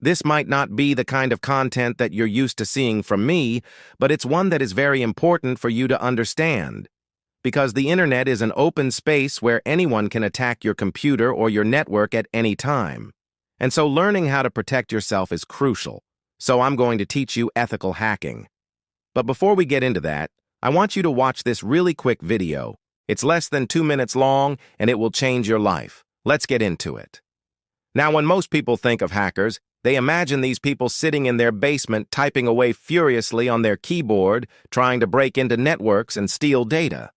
This might not be the kind of content that you're used to seeing from me, but it's one that is very important for you to understand. Because the internet is an open space where anyone can attack your computer or your network at any time. And so learning how to protect yourself is crucial. So I'm going to teach you ethical hacking. But before we get into that, I want you to watch this really quick video. It's less than 2 minutes long, and it will change your life. Let's get into it. Now, when most people think of hackers, they imagine these people sitting in their basement typing away furiously on their keyboard, trying to break into networks and steal data.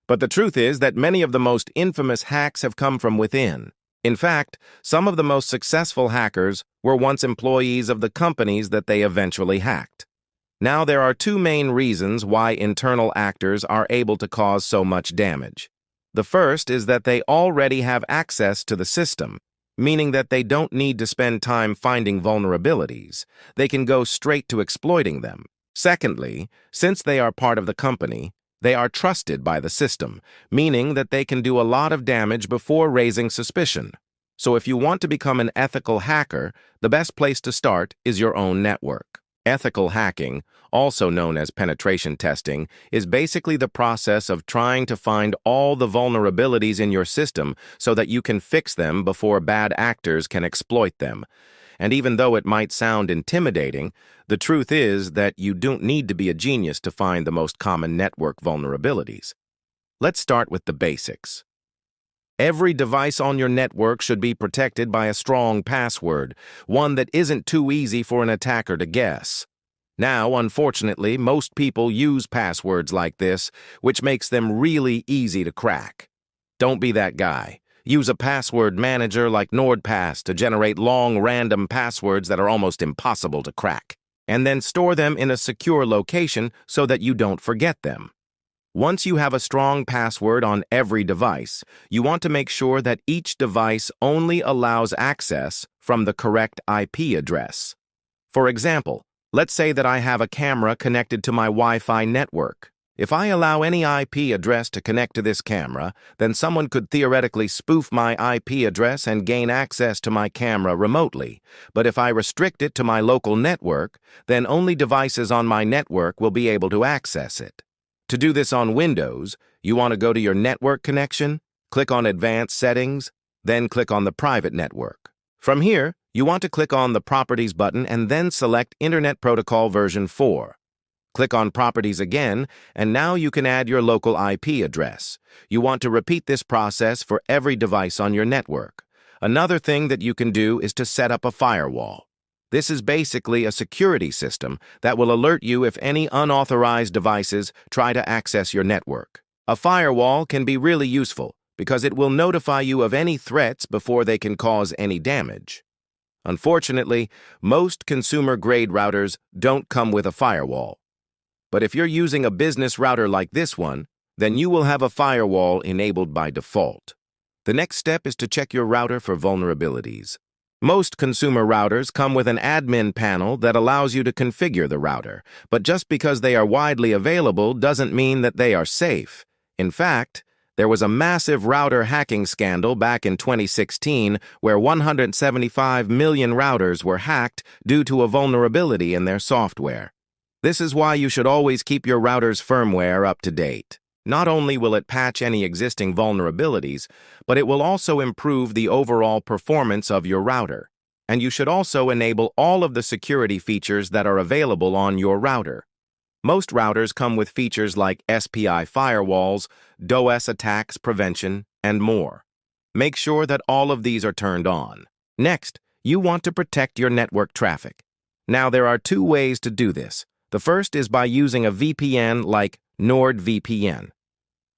But the truth is that many of the most infamous hacks have come from within. In fact, some of the most successful hackers were once employees of the companies that they eventually hacked. Now, there are two main reasons why internal actors are able to cause so much damage. The first is that they already have access to the system, meaning that they don't need to spend time finding vulnerabilities. They can go straight to exploiting them. Secondly, since they are part of the company, they are trusted by the system, meaning that they can do a lot of damage before raising suspicion. So if you want to become an ethical hacker, the best place to start is your own network. Ethical hacking, also known as penetration testing, is basically the process of trying to find all the vulnerabilities in your system so that you can fix them before bad actors can exploit them. And even though it might sound intimidating, the truth is that you don't need to be a genius to find the most common network vulnerabilities. Let's start with the basics. Every device on your network should be protected by a strong password, one that isn't too easy for an attacker to guess. Now, unfortunately, most people use passwords like this, which makes them really easy to crack. Don't be that guy. Use a password manager like NordPass to generate long, random passwords that are almost impossible to crack, and then store them in a secure location so that you don't forget them. Once you have a strong password on every device, you want to make sure that each device only allows access from the correct IP address. For example, let's say that I have a camera connected to my Wi-Fi network. If I allow any IP address to connect to this camera, then someone could theoretically spoof my IP address and gain access to my camera remotely. But if I restrict it to my local network, then only devices on my network will be able to access it. To do this on Windows, you want to go to your network connection, click on Advanced Settings, then click on the Private Network. From here, you want to click on the Properties button and then select Internet Protocol version 4. Click on Properties again, and now you can add your local IP address. You want to repeat this process for every device on your network. Another thing that you can do is to set up a firewall. This is basically a security system that will alert you if any unauthorized devices try to access your network. A firewall can be really useful because it will notify you of any threats before they can cause any damage. Unfortunately, most consumer-grade routers don't come with a firewall. But if you're using a business router like this one, then you will have a firewall enabled by default. The next step is to check your router for vulnerabilities. Most consumer routers come with an admin panel that allows you to configure the router, but just because they are widely available doesn't mean that they are safe. In fact, there was a massive router hacking scandal back in 2016 where 175 million routers were hacked due to a vulnerability in their software. This is why you should always keep your router's firmware up to date. Not only will it patch any existing vulnerabilities, but it will also improve the overall performance of your router. And you should also enable all of the security features that are available on your router. Most routers come with features like SPI firewalls, DOS attacks prevention, and more. Make sure that all of these are turned on. Next, you want to protect your network traffic. Now, there are two ways to do this. The first is by using a VPN like NordVPN.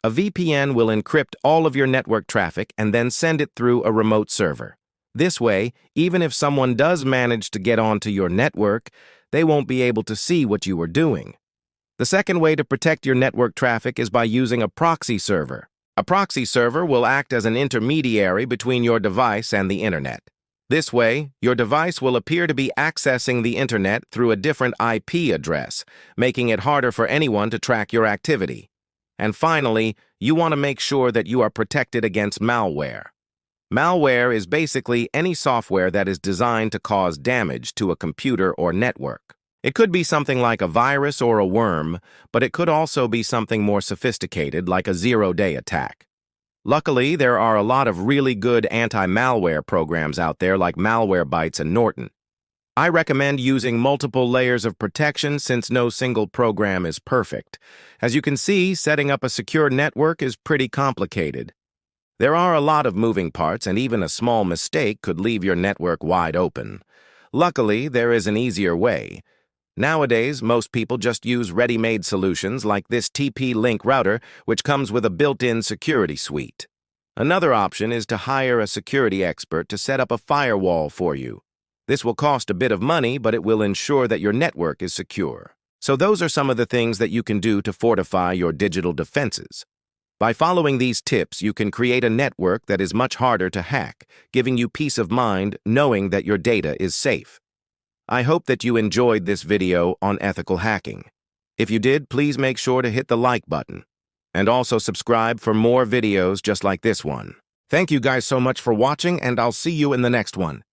A VPN will encrypt all of your network traffic and then send it through a remote server. This way, even if someone does manage to get onto your network, they won't be able to see what you are doing. The second way to protect your network traffic is by using a proxy server. A proxy server will act as an intermediary between your device and the internet. This way, your device will appear to be accessing the internet through a different IP address, making it harder for anyone to track your activity. And finally, you want to make sure that you are protected against malware. Malware is basically any software that is designed to cause damage to a computer or network. It could be something like a virus or a worm, but it could also be something more sophisticated like a zero-day attack. Luckily, there are a lot of really good anti-malware programs out there like Malwarebytes and Norton. I recommend using multiple layers of protection since no single program is perfect. As you can see, setting up a secure network is pretty complicated. There are a lot of moving parts, and even a small mistake could leave your network wide open. Luckily, there is an easier way. Nowadays, most people just use ready-made solutions like this TP-Link router, which comes with a built-in security suite. Another option is to hire a security expert to set up a firewall for you. This will cost a bit of money, but it will ensure that your network is secure. So those are some of the things that you can do to fortify your digital defenses. By following these tips, you can create a network that is much harder to hack, giving you peace of mind knowing that your data is safe. I hope that you enjoyed this video on ethical hacking. If you did, please make sure to hit the like button. And also subscribe for more videos just like this one. Thank you guys so much for watching, and I'll see you in the next one.